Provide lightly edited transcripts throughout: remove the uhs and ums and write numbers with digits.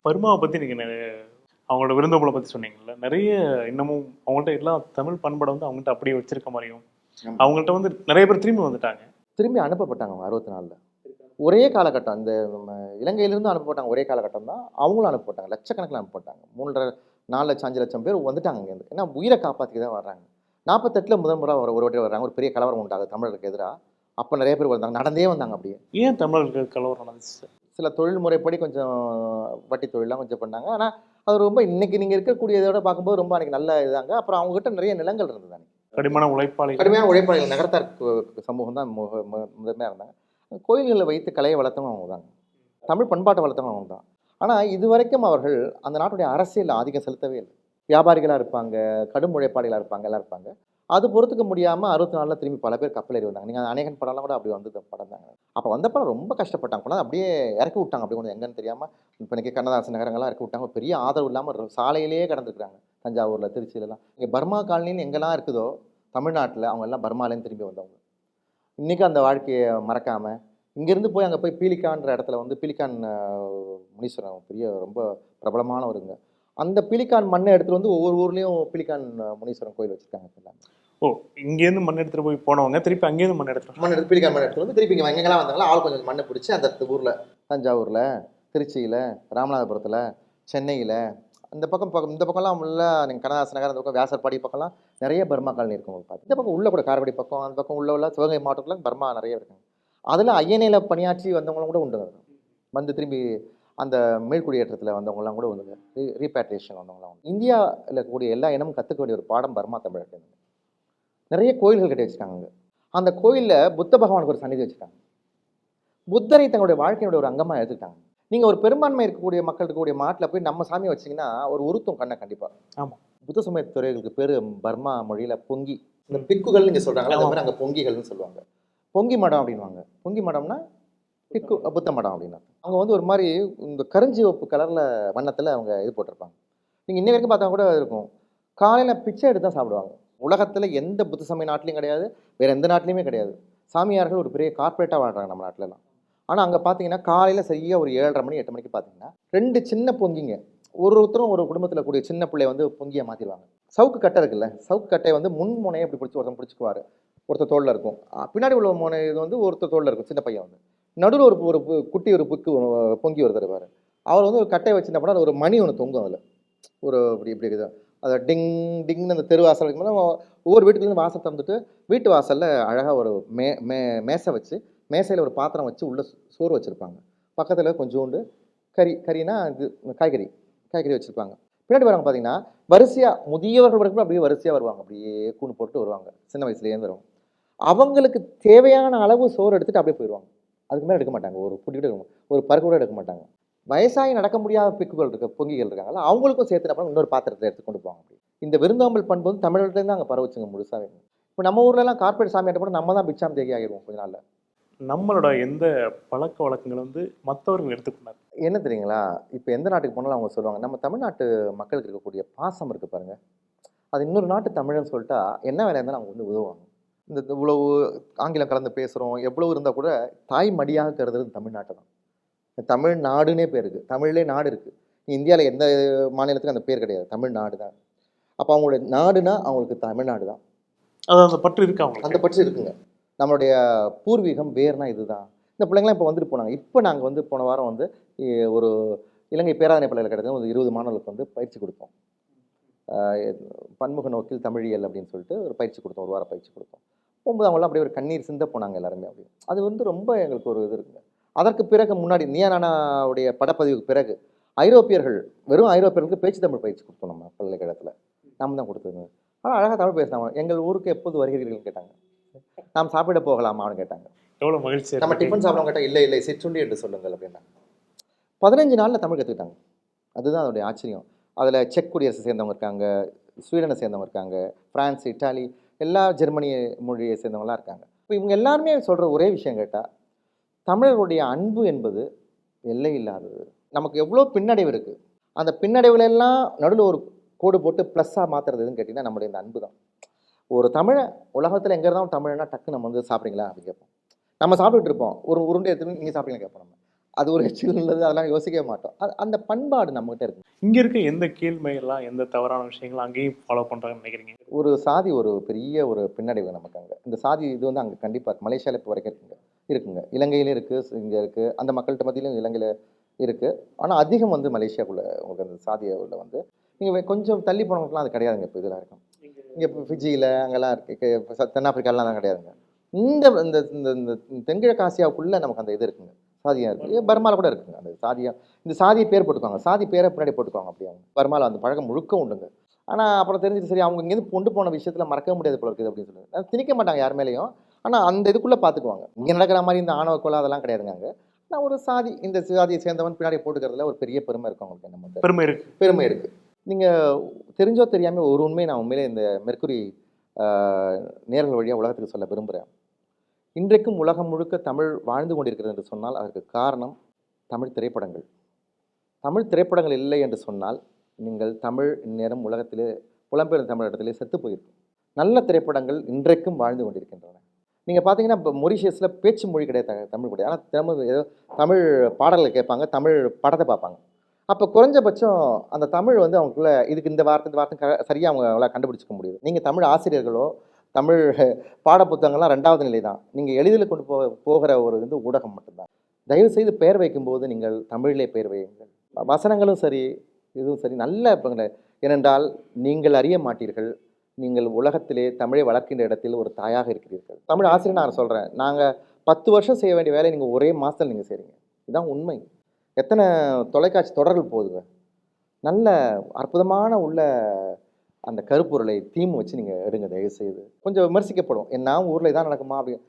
பர்மாவை பற்றி நீங்கள் அவங்களோட விருந்தோம்பலை பற்றி சொன்னீங்கல்ல, நிறைய இன்னமும் அவங்கள்ட்ட எல்லாம் தமிழ் பண்பாடை வந்து அவங்கள்ட்ட அப்படியே வச்சிருக்க மாதிரியும், அவங்கள்ட்ட வந்து நிறைய பேர் திரும்பி வந்துட்டாங்க. திரும்பி அனுப்பப்பட்டாங்க அவங்க 64ல். ஒரே காலகட்டம் இந்த இலங்கையிலிருந்து அனுப்பப்பட்டாங்க. ஒரே காலகட்டம் தான் அவங்களும் அனுப்பப்பட்டாங்க. லட்சக்கணக்கில் அனுப்பப்பட்டாங்க. 3.5 4 லட்சம் 5 லட்சம் பேர் வந்துட்டாங்க இங்கேருந்து. ஏன்னா உயிரை காப்பாற்றிக்க தான் வர்றாங்க. 48ல் முதல் முறை ஒரு வாட்டி வர்றாங்க. ஒரு பெரிய கலவரம் உண்டாகுது தமிழருக்கு எதிராக. அப்போ நிறைய பேர் வந்தாங்க, நடந்தே வந்தாங்க. அப்படியே ஏன் தமிழர்கள் கலவரம் நடந்துச்சு? சில தொழில் முறைப்படி கொஞ்சம் வட்டி தொழிலாம் கொஞ்சம் பண்ணாங்க. ஆனால் அது ரொம்ப இன்னைக்கு நீங்கள் இருக்கக்கூடியதோட பார்க்கும்போது ரொம்ப அன்றைக்கி நல்ல இதாங்க. அப்புறம் அவங்ககிட்ட நிறைய நிலங்கள் இருந்தது. அன்றைக்கி கடுமையான உழைப்பாளிகள், கடுமையான உழைப்பாளிகள், நகரத்தார் சமூகம் தான் முதன்மையாக இருந்தாங்க. கோயில்களில் வைத்து கலையை வளர்த்தவங்க அவங்க தாங்க, தமிழ் பண்பாட்டை வளர்த்தவங்க அவங்க தான். ஆனால் இது வரைக்கும் அவர்கள் அந்த நாட்டுடைய அரசியல் ஆதிக்கம் செலுத்தவே இல்லை. வியாபாரிகளாக இருப்பாங்க, கடும் உழைப்பாளிகளாக இருப்பாங்க, எல்லாம் இருப்பாங்க. அது பொறுத்துக்க முடியாமல் 64ல் திரும்பி பல பேர் கப்பல் ஏறி வந்தாங்க. நீங்கள் அநேகன் படம்லாம் கூட அப்படி வந்து படம் தாங்க. அப்போ வந்த படம் ரொம்ப கஷ்டப்பட்டாங்க. கொண்டாந்து அப்படியே இறக்கி விட்டாங்க. அப்படி கொண்டு எங்கன்னு தெரியாமல் இப்போ இன்றைக்கி கண்ணதாசன் நகரங்கள்லாம் இறக்கி விட்டாங்க. பெரிய ஆதரவு இல்லாமல் சாலையிலேயே கடந்துருக்குறாங்க. தஞ்சாவூரில், திருச்சியிலலாம். இங்கே பர்மா காலனின்னு எங்கெல்லாம் இருக்குதோ தமிழ்நாட்டில், அவங்க எல்லாம் பர்மாலேருந்து திரும்பி வந்தவங்க. இன்றைக்கும் அந்த வாழ்க்கையை மறக்காமல் இங்கேருந்து போய் அங்கே போய் பீலிக்கான்ற இடத்துல வந்து பீலிக்கான் முனீஸ்வரன் பெரிய ரொம்ப பிரபலமானவருங்க. அந்த பீலிக்கான் மண்ணை எடுத்துகிட்டு வந்து ஒவ்வொரு ஊர்லேயும் பீலிக்கான் முனீஸ்வரன் கோயில் வச்சுருக்காங்க. ஓ, இங்கேருந்து மண் எடுத்துகிட்டு போய் போனவங்க திருப்பி அங்கேருந்து மண் எடுத்து பீலிக்கான் மண் எடுத்துகிட்டு வந்து திருப்பி இங்கே எங்கெல்லாம் வந்தாங்களோ ஆள் கொஞ்சம் மண்ணை பிடிச்சி அந்த ஊரில் தஞ்சாவூரில், திருச்சியில், ராமநாதபுரத்தில், சென்னையில், இந்த பக்கம் இந்த பக்கம்லாம் உள்ள நீங்கள் கண்ணதாசன் நகர், அந்த பக்கம் வியாசர்பாடி பக்கம்லாம் நிறைய பர்மா காலனி இருக்கும் உங்களுக்கு பார்த்து. இந்த பக்கம் உள்ள கூட காரைக்குடி பக்கம், அந்த பக்கம் உள்ள சிவகங்கை மாவட்டத்தில் பர்மா நிறைய இருக்காங்க. அதில் ஐஎன்ஏல பணியாற்றி வந்தவங்களும் கூட உண்டு. வந்து திரும்பி அந்த மேல்குடியேற்றத்தில் வந்தவங்களாம் கூட வந்து ரீபேட்ரியேஷன் வந்தவங்களாம் உண்டு. இந்தியாவில் இருக்கக்கூடிய எல்லா இனமும் கற்றுக்க வேண்டிய ஒரு பாடம் பர்மா தமிழர்கள். நிறைய கோயில்கள் கட்டி வச்சுருக்காங்க. அந்த கோயிலில் புத்த பகவானுக்கு ஒரு சன்னிதி வச்சுருக்காங்க. புத்தரை தங்களுடைய வாழ்க்கையோட ஒரு அங்கமாக எடுத்துக்கிட்டாங்க. நீங்கள் ஒரு பெரும்பான்மை இருக்கக்கூடிய மக்கள் இருக்கக்கூடிய மாட்டில் போய் நம்ம சாமியை வச்சிங்கன்னா ஒரு உருத்தம் கண்ணை கண்டிப்பாக. ஆமாம், புத்த சமய துறைகளுக்கு பேர் பர்மா மொழியில் பொங்கி, இந்த பிக்குகள் நீங்கள் சொல்கிறாங்களா, அந்த மாதிரி அங்கே பொங்கிகள்னு சொல்லுவாங்க. பொங்கி மடம் அப்படின்வாங்க. பொங்கி மடம்னா பிக்கு புத்த மடம் அப்படின்னா. அவங்க வந்து ஒரு மாதிரி இந்த கருஞ்சிவப்பு கலரில் வண்ணத்தில் அவங்க இது போட்டிருப்பாங்க. நீங்கள் இன்ன வரைக்கும் பார்த்தா கூட இருக்கும். காலையில் பிச்சை எடுத்து தான் சாப்பிடுவாங்க. உலகத்தில் எந்த புத்த சமய நாட்டிலையும் கிடையாது, வேறு எந்த நாட்டிலையுமே கிடையாது. சாமியார்கள் ஒரு பெரிய கார்பரேட்டாக வாழ்கிறாங்க நம்ம நாட்டிலலாம். ஆனால் அங்கே பார்த்தீங்கன்னா காலையில் சரியாக ஒரு 7:30 மணி 8 மணிக்கு பார்த்தீங்கன்னா 2 சின்ன பொங்கிங்க, ஒருத்தரும் ஒரு குடும்பத்தில் கூடிய சின்ன பிள்ளைய வந்து பொங்கியை மாற்றிடுவாங்க. சவுக்கு கட்டை இருக்குல்ல, சவுக்கு கட்டையை வந்து முன் முனையை இப்படி பிடிச்சி ஒருத்தன் பிடிச்சிக்குவார். ஒருத்தர் தோளில் இருக்கும், பின்னாடி உள்ள முனை இது வந்து ஒருத்தர் தோளில் இருக்கும். சின்ன பையன் வந்து நடுவில் ஒரு குட்டி ஒரு புக்கு பொங்கி ஒரு தருவார். அவர் வந்து ஒரு கட்டையை வச்சு என்ன பண்ணால் ஒரு மணி ஒன்று தொங்கும். அதில் ஒரு இப்படி இப்படி இருக்குது. அதை டிங் டிங்னு அந்த தெருவாசல் வைக்கும்போது ஒவ்வொரு வீட்டுக்குலேருந்து வாசல் திறந்துட்டு வீட்டு வாசலில் அழகாக ஒரு மேசை வச்சு, மேசையில் ஒரு பாத்திரம் வச்சு உள்ளே சோறு வச்சுருப்பாங்க. பக்கத்தில் கொஞ்சோண்டு கறினா இது காய்கறி வச்சுருப்பாங்க. பின்னாடி வரவங்க பார்த்தீங்கன்னா வரிசையாக முதியவர்கள் வரைக்கும் அப்படியே வரிசையாக வருவாங்க. அப்படியே கூண்டு போட்டு வருவாங்க. சின்ன வயசுலேருந்து வருவாங்க. அவங்களுக்கு தேவையான அளவு சோறு எடுத்துகிட்டு அப்படியே போயிடுவாங்க. அதுக்கு மேலே எடுக்க மாட்டாங்க. ஒரு புட்டி கூட ஒரு பருக்கு கூட எடுக்க மாட்டாங்க. வயசாகி நடக்க முடியாத பிக்குகள் பொங்கிகள் இருக்காங்களா, அவங்களுக்கும் சேர்த்து என்ன இன்னொரு பாத்திரத்தை எடுத்து கொண்டு போவாங்க. அப்படி இந்த விருந்தோம்பல் பண்பு வந்து தமிழர்லேருந்து அங்கே பரவச்சுங்க முழுசாக. இப்போ நம்ம ஊர்லலாம் கார்பரேட் சாமியாட்ட கூட நம்ம தான் பிச்சாம் தேகி ஆகிடுவோம் கொஞ்ச நாளில். நம்மளோட எந்த பழக்க வழக்கங்கள் வந்து மற்றவர்கள் எடுத்துக்கொண்டார் என்ன தெரியுங்களா? இப்போ எந்த நாட்டுக்கு போனாலும் அவங்க சொல்லுவாங்க, நம்ம தமிழ்நாட்டு மக்களுக்கு இருக்கக்கூடிய பாசம் இருக்குது பாருங்கள், அது இன்னொரு நாட்டு தமிழன்னு சொல்லிட்டா என்ன வேலையாக இருந்தாலும் அவங்க வந்து உதவுவாங்க. இந்த இவ்வளவு ஆங்கிலம் கலந்து பேசுகிறோம் எவ்வளவு இருந்தால் கூட தாய் மடியாக கருதுறது தமிழ்நாட்டை தான். தமிழ்நாடுனே பேர் இருக்குது. தமிழ்லே நாடு இருக்குது. இந்தியாவில் எந்த மாநிலத்துக்கும் அந்த பேர் கிடையாது, தமிழ்நாடு தான். அப்போ அவங்களுடைய நாடுனா அவங்களுக்கு தமிழ்நாடு தான். அது அந்த பற்று இருக்கு, அவங்க அந்த பற்று இருக்குங்க. நம்மளுடைய பூர்வீகம் வேர்னா இதுதான். இந்த பிள்ளைங்களாம் இப்போ வந்துட்டு போனாங்க. இப்போ நாங்கள் வந்து போன வாரம் வந்து ஒரு இலங்கை பேராதனை பள்ளியில் கிடையாது ஒரு 20 மாணவர்களுக்கு வந்து பயிற்சி கொடுத்தோம். பன்முக நோக்கில் தமிழியல் அப்படின்னு சொல்லிட்டு ஒரு பயிற்சி கொடுத்தோம். ஒரு வாரம் பயிற்சி கொடுத்தோம். போகும்போது அவங்களாம் அப்படியே ஒரு கண்ணீர் சிந்த போனாங்க எல்லாருமே. அப்படி அது வந்து ரொம்ப எங்களுக்கு ஒரு இது இருக்குங்க. அதற்கு பிறகு முன்னாடி நியானாவுடைய படப்பதிவுக்கு பிறகு ஐரோப்பியர்கள், வெறும் ஐரோப்பியர்களுக்கு பேச்சு தமிழ் பயிற்சி கொடுத்தோம் நம்ம பல்கலைக்கழகத்தில். நாம் தான் கொடுத்துருங்க. ஆனால் அழகாக தமிழ் பேசினாங்க. எங்கள் ஊருக்கு எப்போது வருகிறீர்கள்னு கேட்டாங்க. நாம் சாப்பிட போகலாமான்னு கேட்டாங்க. எவ்வளோ மகிழ்ச்சி. நம்ம டிஃபன் சாப்பிட கேட்டால் இல்லை சிற்றுண்டி என்று சொல்லுங்கள் அப்படின்னா 15 நாளில் தமிழ் கற்றுக்கிட்டாங்க. அதுதான் அதோடைய ஆச்சரியம். அதில் செக் குடியரசை சேர்ந்தவங்க இருக்காங்க, ஸ்வீடனை சேர்ந்தவங்க இருக்காங்க, ஃப்ரான்ஸ், இட்டாலி, எல்லா ஜெர்மனி மொழியை சேர்ந்தவங்களாம் இருக்காங்க. இப்போ இவங்க எல்லாருமே சொல்கிற ஒரே விஷயம் கேட்டால், தமிழர்களுடைய அன்பு என்பது எல்லை இல்லாதது. நமக்கு எவ்வளோ பின்னடைவு இருக்குது, அந்த பின்னடைவுகளெல்லாம் நடுவில் ஒரு கோடு போட்டு ப்ளஸ்ஸாக மாற்றுறது எதுன்னு கேட்டிங்கன்னா நம்மளுடைய இந்த அன்பு தான். ஒரு தமிழை உலகத்தில் எங்கே இருந்தாலும் தமிழ்னா டக்கு நம்ம வந்து சாப்பிட்றீங்களா அப்படின்னு கேட்போம். நம்ம சாப்பிட்டுட்டு இருப்போம், ஒரு உருண்டை எடுத்து நீங்கள் சாப்பிட்றீங்களா கேட்போம். நம்ம அது ஒரு எச்சில்ன்றது அதெல்லாம் யோசிக்கவே மாட்டோம். அந்த பண்பாடு நம்மகிட்ட இருக்கு. இங்க இருக்க எந்த கீழ்மையெல்லாம், எந்த தவறான விஷயங்கள் அங்கேயும் ஃபாலோ பண்றாங்கன்னு நினைக்கிறீங்க? ஒரு சாதி ஒரு பெரிய ஒரு பின்னடைவு நமக்கு அங்க. இந்த சாதி இது வந்து அங்க கண்டிப்பா இருக்கு. மலேசியால இப்போ வரைக்கும் இருக்குங்க. இருக்குங்க. இலங்கையிலும் இருக்கு, இங்க இருக்கு. அந்த மக்கள்ட்ட மத்தியிலும் இலங்கையில இருக்கு. ஆனா அதிகம் வந்து மலேசியாக்குள்ள உங்களுக்கு அந்த சாதிய உள்ள வந்து நீங்க கொஞ்சம் தள்ளி போனவங்களுக்குலாம் அது கிடையாதுங்க. இப்போ இதெல்லாம் இருக்கும். இங்க இப்போ ஃபிஜியில அங்கெல்லாம் இருக்கு. தென்னாப்பிரிக்காலாம் அதெல்லாம் கிடையாதுங்க. இந்த இந்த இந்த இந்த தென்கிழக்கு ஆசியாவுக்குள்ள நமக்கு அந்த இது இருக்குங்க. சாதியா இருக்கு. பர்மால கூட இருக்குங்க. அந்த சாதியா இந்த சாதிய பேர் போட்டுக்குவாங்க. சாதி பேரை பின்னாடி போட்டுக்குவாங்க அப்படியே அவங்க. பர்மால அந்த பழக்கம் முழுக்க உண்டுங்க. ஆனா அப்புறம் தெரிஞ்சுட்டு சரி அவங்க இங்கேருந்து கொண்டு போன விஷயத்துல மறக்கவே முடியாது போல இருக்குது அப்படின்னு சொல்லுவாங்க. திணிக்க மாட்டாங்க யார் மேலேயும். ஆனா அந்த இதுக்குள்ள பார்த்துக்குவாங்க. இங்க நடக்கிற மாதிரி இந்த ஆணவ கொலை அதெல்லாம் கிடையாதுங்க அங்க. ஆனா ஒரு சாதி இந்த சாதியை சேர்ந்தவன் பின்னாடி போட்டுக்கிறதுல ஒரு பெரிய பெருமை இருக்கு அவங்களுக்கு நம்ம பெருமை இருக்கு. பெருமை இருக்கு. நீங்க தெரிஞ்சோ தெரியாம ஒரு உண்மையை நான் உண்மையிலே இந்த மெர்க்குரி நேர்கள் வழியா உலகத்துக்கு சொல்ல விரும்புகிறேன். இன்றைக்கும் உலகம் முழுக்க தமிழ் வாழ்ந்து கொண்டிருக்கிறது என்று சொன்னால் அதற்கு காரணம் தமிழ் திரைப்படங்கள். தமிழ் திரைப்படங்கள் இல்லை என்று சொன்னால் நீங்கள் தமிழ் இந்நேரம் உலகத்திலே புலம்பெயர்ந்த தமிழகத்திலே செத்து போயிருக்கும். நல்ல திரைப்படங்கள் இன்றைக்கும் வாழ்ந்து கொண்டிருக்கின்றன. நீங்கள் பார்த்தீங்கன்னா இப்போ மொரிஷியஸில் பேச்சு மொழி கிடையாது, தமிழ் கிடையாது. ஆனால் தமிழ் ஏதோ தமிழ் பாடல்களை கேட்பாங்க, தமிழ் படத்தை பார்ப்பாங்க. அப்போ குறைஞ்சபட்சம் அந்த தமிழ் வந்து அவங்களுக்குள்ள இதுக்கு இந்த வார்த்தை சரியாக அவங்களால கண்டுபிடிச்சிக்க முடியுது. நீங்கள் தமிழ் ஆசிரியர்களோ தமிழ் பாடப்புத்தகங்கள்லாம் 2வது நிலை தான். நீங்கள் எளிதில் கொண்டு போகிற ஒரு வந்து ஊடகம் மட்டும்தான். தயவுசெய்து பெயர் வைக்கும்போது நீங்கள் தமிழிலே பெயர் வையுங்கள். வசனங்களும் சரி இதுவும் சரி நல்ல ஏனென்றால் நீங்கள் அறிய மாட்டீர்கள். நீங்கள் உலகத்திலே தமிழை வளர்க்கின்ற இடத்தில் ஒரு தாயாக இருக்கிறீர்கள். தமிழ் ஆசிரியர் நான் சொல்கிறேன். நாங்கள் 10 வருஷம் செய்ய வேண்டிய வேலையை நீங்கள் ஒரே மாதத்தில் நீங்கள் செய்கிறீங்க. இதுதான் உண்மை. எத்தனை தொலைக்காட்சி தொடர்கள் போகுதுங்க. நல்ல அற்புதமான உள்ள அந்த கருப்பொருளை தீம் வச்சு நீங்கள் எடுங்க தயவுசெய்து. கொஞ்சம் விமர்சிக்கப்படும். என்ன ஊரில் இதான் நடக்குமா அப்படின்னு.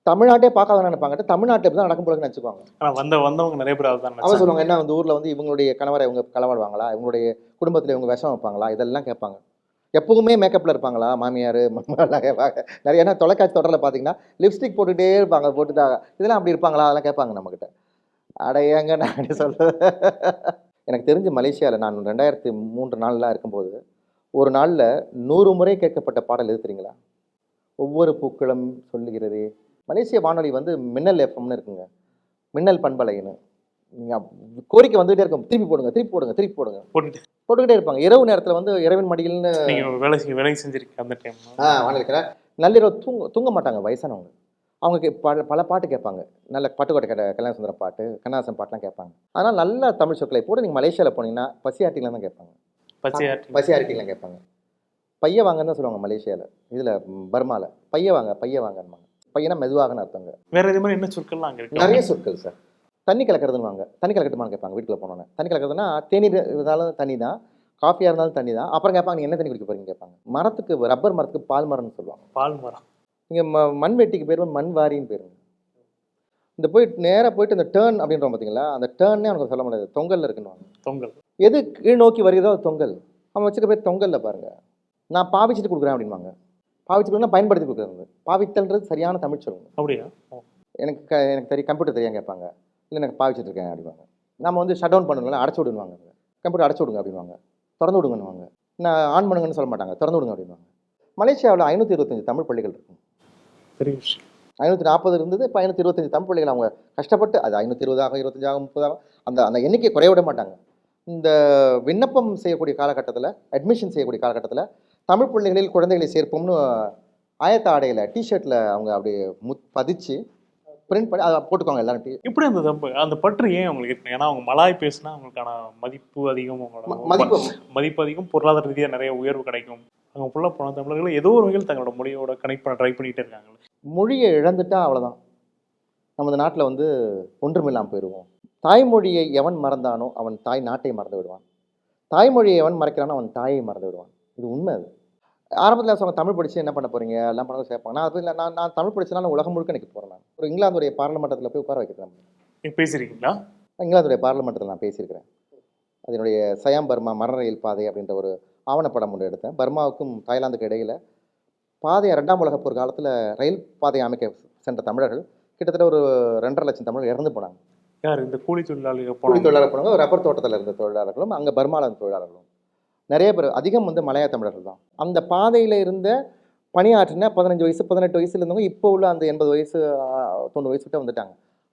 தமிழ்நாட்டே பார்க்காத நினைப்பாங்க. தமிழ்நாட்டில் இப்படி தான் நடக்கும் போல நினச்சிக்குவாங்க. ஆனால் வந்தவங்க நிறைய பேர் அதுதான் அவங்க சொல்லுவாங்க என்ன அந்த ஊரில் வந்து இவங்களுடைய கணவரை இவங்க களவாடுவாங்களா, இவங்களுடைய குடும்பத்தில் இவங்க விஷம் வைப்பாங்களா, இதெல்லாம் கேட்பாங்க. எப்பவுமே மேக்கப்பில் இருப்பாங்களா மாமியார் மருமகள்லாம் கேட்பாங்க நிறைய. ஏன்னா தொலைக்காட்சி தொடரில் பார்த்தீங்கன்னா லிப்ஸ்டிக் போட்டுகிட்டே இருப்பாங்க, போட்டுதான் இதெல்லாம் அப்படி இருப்பாங்களா அதெல்லாம் கேட்பாங்க நம்மக்கிட்ட. அடையாங்க நான் அப்படி சொல்கிறது. எனக்கு தெரிஞ்சு மலேசியாவில் நான் 2003 நாள்லாம் இருக்கும்போது ஒரு நாளில் 100 முறை கேட்கப்பட்ட பாடல் எது தெரியுங்களா? ஒவ்வொரு பூக்களும் சொல்லுகிறதே. மலேசிய வானொலி வந்து மின்னல் எஃப்எம்னு இருக்குங்க, மின்னல் பண்பலைன்னு. நீங்கள் கோரிக்கை வந்துகிட்டே இருக்கும், திருப்பி போடுங்க திருப்பி போடுங்க திருப்பி போடுங்க போட்டுக்கிட்டே இருப்பாங்க. இரவு நேரத்தில் வந்து இரவின் மடியில்னு வேலை செஞ்சிருக்கேன் அந்த டைம். வானிலைக்கிறேன். நள்ளிரவு தூங்க மாட்டாங்க வயசானவங்க. அவங்க பல பாட்டு கேட்பாங்க. நல்ல பட்டுக்கோட்டை கல்யாண சுந்தரம் பாட்டு, கண்ணாசன் பாட்டெலாம் கேட்பாங்க. அதனால் நல்ல தமிழ் சொற்களை போட்டு நீங்கள் மலேசியாவில் போனீங்கன்னா பசியாட்டிலாம் தான் கேட்பாங்க. பசியாட்டிலாம் கேட்பாங்க. பைய வாங்கன்னு தான் சொல்லுவாங்க மலேசியாவில். இதில் பர்மாவில் பைய வாங்கன்னு. பையனா மெதுவாகன்னு அர்த்தங்க. வேறு இது மாதிரி என்ன சொற்கள்லாம் அங்கே இருக்கு? நிறைய சொற்கள் சார். தண்ணி கலக்கிறதுன்னு வாங்க. தண்ணி கலக்கட்டுமான்னு கேட்பாங்க வீட்டில் போனோன்னே. தண்ணி கலக்கிறதுனா தேநீர் இருந்தாலும் தண்ணி தான், காஃபியாக இருந்தாலும் தண்ணி தான். அப்புறம் கேட்பாங்க நீங்கள் என்ன தண்ணி குடிக்க போகிறீங்க கேட்பாங்க. மரத்துக்கு ரப்பர் மரத்துக்கு பால் மரம்னு சொல்லுவாங்க. பால் மரம். நீங்கள் மண் வெட்டிக்கு பேர் மண் வாரின்னு பேருங்க. இந்த நேராக போயிட்டு அந்த டேர்ன் அப்படின்றோம் பார்த்தீங்களா, அந்த டேர்னே அவனுக்கு சொல்ல முடியாது. தொங்கலில் இருக்குன்னு. தொங்கல் எது கீழ் நோக்கி வருகிறதோ அது தொங்கல். அவன் வச்சுக்க பேர் தொங்கலில் பாருங்கள். நான் பாவிச்சுட்டு கொடுக்குறேன் அப்படின்வாங்க. பாவிச்சுட்டு பயன்படுத்தி கொடுக்குறது. பாவித்தல்ன்றது சரியான தமிழ் சொல்லுங்க. அப்படியா? எனக்கு தெரியும், கம்ப்யூட்டர் தெரியாமல் கேட்பாங்க. இல்லை எனக்கு பாவிச்சுட்டு இருக்கேன் அப்படின்வாங்க. நம்ம வந்து ஷட் டவுன் பண்ணணும்ல, அடைச்சி விடுவாங்க. கம்ப்யூட்டர் அடைச்சி விடுங்க அப்படின்வாங்க. திறந்து விடுங்கன்னுவாங்க. நான் ஆன் பண்ணுங்கன்னு சொல்ல மாட்டாங்க, திறந்து விடுங்க அப்படின்வாங்க. மலேசியாவில் 525 தமிழ் பள்ளிகள் இருக்கும். பெரிய விஷயம். 540 இருந்தது, இப்போ 525 தமிழ் பள்ளிகள். அவங்க கஷ்டப்பட்டு அது 520 25 30 அந்த எண்ணிக்கை குறைய விட மாட்டாங்க. இந்த விண்ணப்பம் செய்யக்கூடிய காலகட்டத்தில், அட்மிஷன் செய்யக்கூடிய காலகட்டத்தில் தமிழ் பள்ளிகளில் குழந்தைகளை சேர்ப்போம்னு ஆயத்த ஆடையில் டிஷர்ட்டில் அவங்க அப்படியே பதிச்சு பிரிண்ட் பண்ணி அதை போட்டுக்குவாங்க எல்லாரும். இப்படி அந்த பற்று ஏன் அவங்களுக்கு இருக்கு? ஏன்னா அவங்க மலாய் பேசினா அவங்களுக்கான மதிப்பு அதிகம், மதிப்பு அதிகம், பொருளாதார ரீதியாக நிறைய உயர்வு கிடைக்கும். அவங்க ஃபுல்லாக போன தமிழர்கள் ஏதோ ஒரு வகையில் தங்களோட மொழியோட கனெக்ட் பண்ண ட்ரை பண்ணிகிட்டே இருக்காங்க. மொழியை இழந்துட்டா அவ்வளோதான். நமது நாட்டில் வந்து ஒன்றுமில்லாமல் போயிடுவோம். தாய்மொழியை எவன் மறந்தானோ அவன் தாய் நாட்டை மறந்து விடுவான். தாய்மொழியை எவன் மறக்கிறானோ அவன் தாயை மறந்து விடுவான். இது உண்மை. அது ஆரம்பத்தில் அவங்க தமிழ் படித்து என்ன பண்ண போகிறீங்க எல்லாம் பண்ண சேர்ப்பாங்க. நான் அது இல்லை, நான் தமிழ் படித்தனால உலகம் முழுக்க எனக்கு போகிறேன். நான் ஒரு இங்கிலாந்துடைய பார்லிமெண்டத்தில் போய் உட்கார வைக்கிறேன். நீங்கள் பேசியிருக்கீங்களா? இங்கிலாந்துடைய பார்லிமெண்டத்தில் நான் பேசியிருக்கிறேன். அதனுடைய சயாம் பர்மா மரண ரயில் பாதை அப்படின்ற ஒரு ஆவணப்படம் ஒன்று எடுத்தேன். பர்மாவுக்கும் தாய்லாந்துக்கு இடையில் பாதையை 2ஆம் உலகப் போர் காலத்தில் ரயில் பாதையை அமைக்க சென்ற தமிழர்கள் கிட்டத்தட்ட ஒரு 2.5 லட்சம் தமிழர்கள் இறந்து போனாங்க. யார்? இந்த கூலி தொழிலாளர்கள் போனாங்க. ரப்பர் தோட்டத்தில் இருந்த தொழிலாளர்களும் அங்கே பர்மாவில் இருந்த தொழிலாளர்களும் நிறைய பேர். அதிகம் வந்து மலையா தமிழர்கள் தான். அந்த பாதையில் இருந்த பணியாற்றின 15 வயசு 18 வயசுல இருந்தவங்க இப்போ உள்ள அந்த 80 வயசு 90 வயசு கிட்ட வந்துட்டாங்க.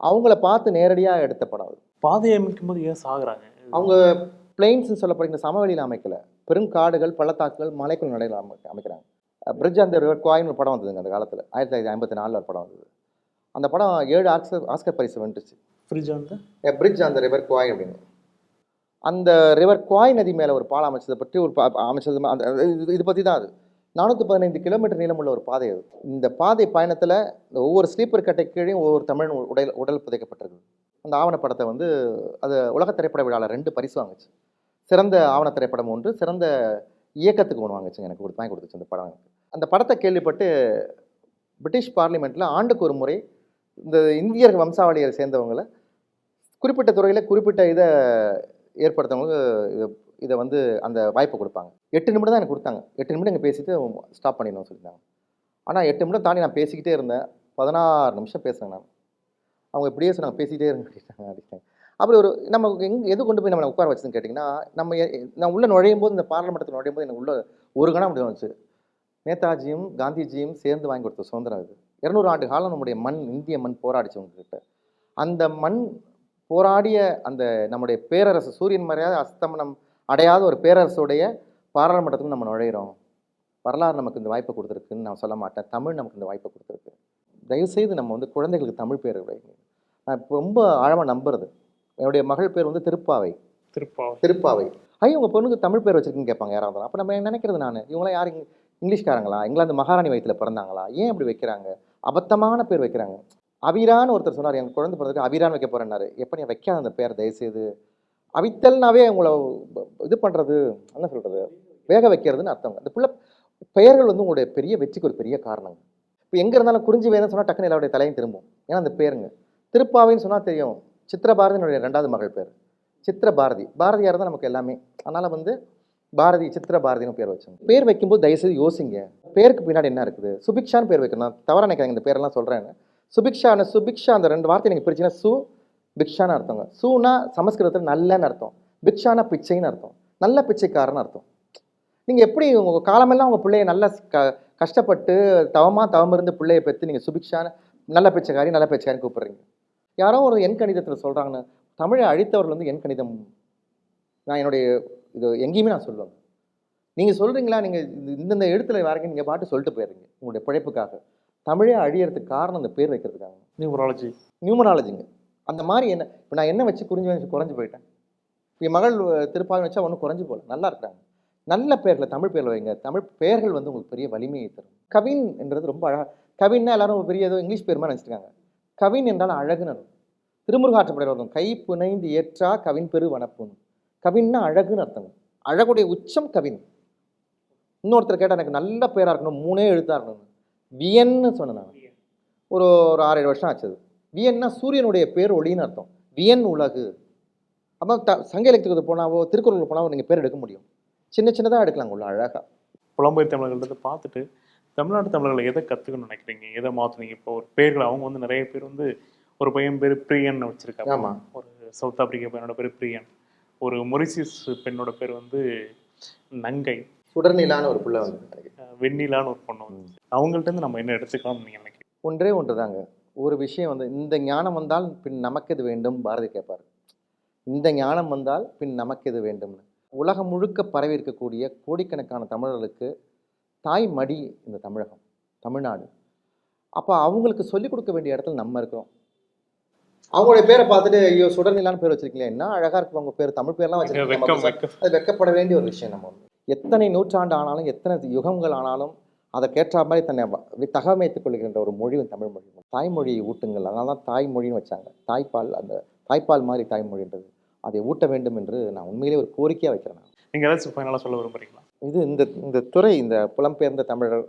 அவங்கள பார்த்து நேரடியாக எடுத்த படம் அது. பாதையை அமைக்கும் போது ஏன் சாகுறாங்க? அவங்க பிளெயின்ஸ்னு சொல்லப்படுகிற சமவெளியில் அமைக்கல, பெருங்காடுகள் பள்ளத்தாக்குகள் மலைக்குள் நடையில் அமைக்கிறாங்க. பிரிட்ஜ் அந்த ரிவர் குவாய்னு ஒரு படம் வந்ததுங்க அந்த காலத்தில், 1954 ஒரு படம் வந்தது. அந்த படம் 7 ஆஸ்கர் பரிசு வென்றுச்சு. பிரிட்ஜ் அந்த ரிவர் குவாய் அப்படின்னு. அந்த ரிவர் குவாய் நதி மேலே ஒரு பாலம் அமைச்சதை பற்றி ஒரு அமைச்சது அந்த இது பற்றி தான் அது. 415 கிலோமீட்டர் நீளமுள்ள ஒரு பாதை அது. இந்த பாதை பயணத்தில் இந்த ஒவ்வொரு ஸ்லீப்பர் கட்டை கீழே ஒவ்வொரு தமிழன் உடல் புதைக்கப்பட்டிருக்கு. அந்த ஆவணப்படத்தை வந்து அது உலக திரைப்பட விழாவில் 2 பரிசு வாங்குச்சு. சிறந்த ஆவண திரைப்படம் 1, சிறந்த இயக்கத்துக்கு 1 வாங்குச்சுங்க. எனக்கு வாங்கி கொடுத்துச்சு அந்த படம். அந்த படத்தை கேள்விப்பட்டு பிரிட்டிஷ் பார்லிமெண்ட்டில் ஆண்டுக்கு ஒரு முறை இந்த இந்தியர் வம்சாவளியை சேர்ந்தவங்களை குறிப்பிட்ட துறையில் குறிப்பிட்ட இதை ஏற்படுத்தவங்களுக்கு இதை வந்து அந்த வாய்ப்பை கொடுப்பாங்க. 8 நிமிடம் தான் எனக்கு கொடுத்தாங்க. 8 நிமிடம் இங்கே பேசிட்டு ஸ்டாப் பண்ணிடணும்னு சொல்லியிருந்தாங்க. ஆனால் 8 நிமிடம் தாண்டி நான் பேசிக்கிட்டே இருந்தேன். 16 நிமிஷம் பேசுகிறேன் நான். அவங்க இப்படியே சொன்னாங்க, பேசிக்கிட்டே இருங்க அப்படின்ட்டாங்க. அப்படி ஒரு நம்ம எது கொண்டு போய் நம்ம உட்கார வச்சதுன்னு கேட்டிங்கன்னா, நான் உள்ளே நுழையும் போது, இந்த பார்லிமெண்ட்டுக்கு நுழையும் போது எனக்கு உள்ள ஒரு கணம் அப்படி வந்துச்சு. நேதாஜியும் காந்திஜியும் சேர்ந்து வாங்கி கொடுத்த சுதந்திரம் இது. 200 ஆண்டு காலம் நம்முடைய மண், இந்திய மண் போராடிச்சு உங்ககிட்ட. அந்த மண் போராடிய அந்த நம்முடைய பேரரசு, சூரியன் மறையாத அஸ்தமனம் அடையாத ஒரு பேரரசுடைய பாராளுமன்றத்துக்கு நம்ம நுழையிறோம். வரலாறு நமக்கு இந்த வாய்ப்பை கொடுத்துருக்குன்னு நான் சொல்ல மாட்டேன். தமிழ் நமக்கு இந்த வாய்ப்பை கொடுத்துருக்கு. தயவுசெய்து நம்ம வந்து குழந்தைகளுக்கு தமிழ் பேர் வைங்க. நான் இப்போ ரொம்ப ஆழமாக நம்புறது, என்னுடைய மகள் பேர் வந்து திருப்பாவை. ஐயோ உங்கள் பொண்ணுக்கு தமிழ் பேர் வச்சிருக்குன்னு கேட்பாங்க யாராவது. அப்போ நம்ம நினைக்கிறது, நான் இவங்களாம் யார், இங்கிலீஷ்காரங்களா, இங்கிலாந்து மகாராணி வயிற்றில் பிறந்தாங்களா, ஏன் அப்படி வைக்கிறாங்க, அபத்தமான பேர் வைக்கிறாங்க. அபிரான்னு ஒருத்தர் சொன்னார், என் குழந்தை பிறந்ததுக்கு அபிரான் வைக்க போகிறேன்னாரு. எப்போ நீ வைக்காத அந்த பேர் தயவுசெய்து. அவித்தல்னாவே உங்களை இது பண்ணுறது, என்ன சொல்கிறது, வேக வைக்கிறதுன்னு அர்த்தம். அந்த பிள்ளை பெயர்கள் வந்து உங்களுடைய பெரிய வெற்றிக்கு ஒரு பெரிய காரணம். இப்போ எங்கே இருந்தாலும் குறிஞ்சி வேதம்னு சொன்னால் டக்குன்னு எல்லாருடைய தலையும் திரும்பும். ஏன்னா அந்த பேருங்க. திருப்பாவைன்னு சொன்னால் தெரியும், சித்திரபாரதியினுடைய 2வது மகள் பேர் சித்திரபாரதி. பாரதியார் தான் நமக்கு எல்லாமே. அதனால் வந்து பாரதி, சித்திரபாரதினு பேர் வச்சாங்க. பேர் வைக்கும்போது தயவுசெய்து யோசிங்க, பேருக்கு பின்னாடி என்ன இருக்குது. சுபிக்ஷான்னு பேர் வைக்கணும். நான் தவறாக நினைக்கிறேன் இந்த பேரெல்லாம் சொல்கிறேன். சுபிக்ஷா அந்த 2 வார்த்தை நீங்கள் பிரிச்சிங்கன்னா சு பிக்ஷான்னு அர்த்தங்க. சூனா சமஸ்கிருதத்தில் நல்லன்னு அர்த்தம், பிக்ஷானா பிச்சைன்னு அர்த்தம், நல்ல பிச்சைக்காரன்னு அர்த்தம். நீங்கள் எப்படி உங்கள் காலமெல்லாம் உங்கள் பிள்ளைய நல்ல கஷ்டப்பட்டு தவம் இருந்து பிள்ளையை பெற்று நீங்கள் சுபிக்ஷான்னு நல்ல பிச்சைக்காரின்னு கூப்பிட்றீங்க. யாரோ ஒரு எண் கணிதத்தில் சொல்கிறாங்கன்னு, தமிழை அழித்தவர்கள் வந்து எண் கணிதம். நான் என்னுடைய இது எங்கேயுமே நான் சொல்லுவேன். நீங்கள் சொல்கிறீங்களா, நீங்கள் இந்தந்த எழுத்துல வரீங்க, நீங்கள் பாட்டு சொல்லிட்டு போயிடுறீங்க உங்களுடைய பிழைப்புக்காக. தமிழே அழியறதுக்கு காரணம் அந்த பேர் வைக்கிறதுக்காக. நியூமராலஜிங்க. அந்த மாதிரி என்ன, இப்போ நான் என்ன வச்சு குறைஞ்சு போயிட்டேன். என் மகள் திருப்பாவை வச்சா ஒன்றும் குறைஞ்சி போகல, நல்லா இருக்கிறாங்க. நல்ல பேரில் தமிழ் பேரில் வைங்க. தமிழ் பெயர்கள் வந்து உங்களுக்கு பெரிய வலிமையை தரும். கவின் என்றது ரொம்ப அழகாக. கவின்னா எல்லாரும் பெரிய ஏதோ இங்கிலீஷ் பேர் மாதிரி நினச்சிருக்காங்க. கவின் என்றால் அழகுன்னு அர்த்தம். திருமுருகாற்றுப்படையில் இருக்கும், கை புனைந்து ஏற்றா கவின் பெரு வனப்புன்னு. கவின்னா அழகுன்னு அர்த்தம். அழகுடைய உச்சம் கவின். இன்னொருத்தர் கேட்டால் எனக்கு நல்ல பேராக இருக்கணும், 3 எழுத்தாக இருக்கணும், வியன்னு சொன்னேன் நான். ஒரு 6-7 வருஷம் ஆச்சு. வியன்னா சூரியனுடைய பேர் ஒளின்னு அர்த்தம். வியன் உலகு. அப்போ சங்க இலக்கியத்துக்கு போனாவோ திருக்குறளுக்கு போனாவோ நீங்கள் பேர் எடுக்க முடியும். சின்னதாக எடுக்கலாங்க உள்ள அழகாக. புலம்பெயர் தமிழர்கள்ட்ட பார்த்துட்டு தமிழ்நாட்டு தமிழர்களை எதை கற்றுக்கணும்னு நினைக்கிறீங்க, எதை மாற்றுனீங்க? இப்போ ஒரு பேர்கள் அவங்க வந்து நிறைய பேர் வந்து, ஒரு பையன் பேர் பிரியன் வச்சிருக்காங்க. ஆமாம். ஒரு சவுத் ஆப்பிரிக்கா பையனோட பேர் பிரியன், ஒரு மொரிசியஸ் பெண்ணோட பேர் வந்து நங்கை, சுடர்நிலான்னு ஒரு பிள்ளை வந்து, வெண்ணிலான்னு ஒரு பொண்ணு வந்து. அவங்கள்ட்ட இருந்து நம்ம என்ன எடுத்துக்கலாம்னு நீங்கள் நினைக்கிறீங்க? ஒன்றே ஒன்று தாங்க. ஒரு விஷயம் வந்து, இந்த ஞானம் வந்தால் பின் நமக்கு இது வேண்டும். பாரதி கேட்பார், இந்த ஞானம் வந்தால் பின் நமக்கு இது வேண்டும்னு. உலகம் முழுக்க பரவி இருக்கக்கூடிய கோடிக்கணக்கான தமிழர்களுக்கு தாய் மடி இந்த தமிழகம், தமிழ்நாடு. அப்போ அவங்களுக்கு சொல்லிக் கொடுக்க வேண்டிய இடத்துல நம்ம இருக்கிறோம். அவங்களுடைய பேரை பார்த்துட்டு ஐயோ சுடர்நிலான்னு பேர் வச்சிருக்கீங்களா, என்ன அழகாக இருக்கு உங்கள் பேர், தமிழ் பேர்லாம் வச்சிருக்கீங்க, அது வெக்கப்பட வேண்டிய ஒரு விஷயம். நம்ம எத்தனை நூற்றாண்டு ஆனாலும், எத்தனை யுகங்கள் ஆனாலும் அதற்கேற்ற மாதிரி தன்னை தகவமைத்துக் கொள்கின்ற ஒரு மொழி தமிழ் மொழி. தாய்மொழியை ஊட்டுங்கள். அதனால தான் தாய்மொழின்னு வச்சாங்க. தாய்ப்பால், அந்த தாய்ப்பால் மாதிரி தாய்மொழின்றது, அதை ஊட்ட வேண்டும் என்று நான் உண்மையிலே ஒரு கோரிக்கையாக வைக்கிறேன். நீங்கள் ஏதாச்சும் ஃபைனலாக சொல்ல விரும்புகிறீங்களா? இது இந்த துறை, இந்த புலம்பெயர்ந்த தமிழர்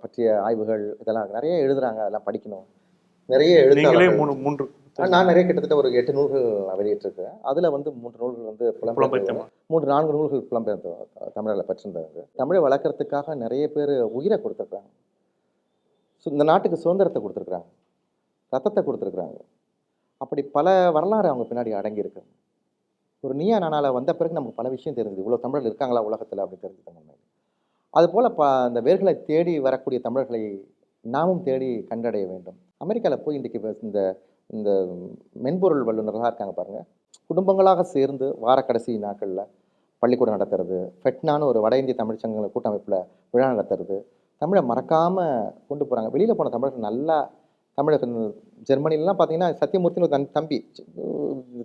பற்றிய ஆய்வுகள் இதெல்லாம் நிறைய எழுதுறாங்க, அதெல்லாம் படிக்கணும். நிறைய எழுதுறாங்க. நான் நிறைய கிட்டத்தட்ட ஒரு 8 நூல்கள் நான் வெளியிட்டிருக்கேன். அதில் வந்து 3 நூல்கள் வந்து புலம்பெயர்ந்த, 3-4 நூல்கள் புலம்பெயர்ந்த தமிழர்களை பற்றிருந்தாங்க. தமிழை வளர்க்குறதுக்காக நிறைய பேர் உயிரை கொடுத்துருக்குறாங்க. இந்த நாட்டுக்கு சுதந்திரத்தை கொடுத்துருக்குறாங்க, ரத்தத்தை கொடுத்துருக்குறாங்க. அப்படி பல வரலாறு அவங்க பின்னாடி அடங்கியிருக்கு. ஒரு நீயா நானால வந்த பிறகு நமக்கு பல விஷயம் தெரிஞ்சுது, இவ்வளோ தமிழர்கள் இருக்காங்களா உலகத்தில் அப்படின்னு தெரிஞ்சுக்கோங்க. அதுபோல் அந்த வேர்களை தேடி வரக்கூடிய தமிழர்களை நாமும் தேடி கண்டடைய வேண்டும். அமெரிக்காவில் போய் இன்றைக்கி இந்த இந்த மென்பொருள் வல்லுநர்களாக இருக்காங்க பாருங்கள், குடும்பங்களாக சேர்ந்து வார கடைசி நாட்களில் பள்ளிக்கூடம் நடத்துறது, ஃபெட்னான்னு ஒரு வட இந்திய தமிழ் சங்கங்கள் கூட்டமைப்பில் விழா நடத்துறது, தமிழை மறக்காமல் கொண்டு போகிறாங்க. வெளியில் போன தமிழர்கள் நல்லா தமிழக ஜெர்மனிலலாம் பார்த்தீங்கன்னா சத்தியமூர்த்தின்னு ஒரு தம்பி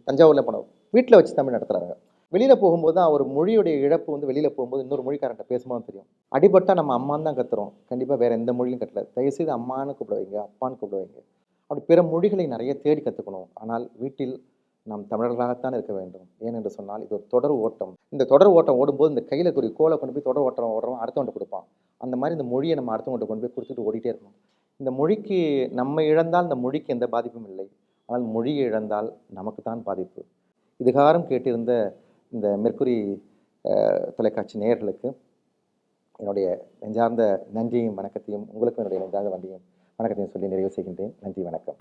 தஞ்சாவூரில் போனவர் வீட்டில் வச்சு தமிழ் நடத்துகிறாங்க. வெளியில் போகும்போது தான் ஒரு மொழியுடைய இழப்பு வந்து வெளியில் போகும்போது இன்னொரு மொழிக்காரன்ட்ட பேசும்போது தெரியும். அடிபட்டால் நம்ம அம்மான்னு தான் கத்துறோம், கண்டிப்பாக வேறு எந்த மொழியும் கட்டல. தயவுசெய்து அம்மான்னு கூப்பிட வைங்க, அப்பான்னு கூப்பிட வைங்க. அப்படி பிற மொழிகளை நிறைய தேடி கற்றுக்கணும். ஆனால் வீட்டில் நாம் தமிழர்களாகத்தான் இருக்க வேண்டும். ஏனென்று சொன்னால் இது ஒரு தொடர் ஓட்டம். இந்த தொடர் ஓட்டம் ஓடும்போது இந்த கையில் ஒரு கோலை கொண்டு போய் தொடர் ஓட்டம் ஓடுறோம், அடுத்தவன்ட்ட கொடுப்பான். அந்த மாதிரி இந்த மொழியை நம்ம அடுத்தவன்ட்ட கொண்டு போய் கொடுத்துட்டு ஓடிட்டே இருக்கணும். இந்த மொழிக்கு நம்ம இழந்தால் இந்த மொழிக்கு எந்த பாதிப்பும் இல்லை. ஆனால் மொழியை இழந்தால் நமக்கு தான் பாதிப்பு. இதுகாரம் கேட்டிருந்த இந்த மெர்க்குரி தொலைக்காட்சி நேயர்களுக்கு என்னுடைய நெஞ்சார்ந்த நன்றியும் வணக்கத்தையும், உங்களுக்கும் என்னுடைய நெஞ்சார்ந்த வண்டியும் வணக்கத்தையும் சொல்லி நிறைவு செய்கின்றேன். நன்றி, வணக்கம்.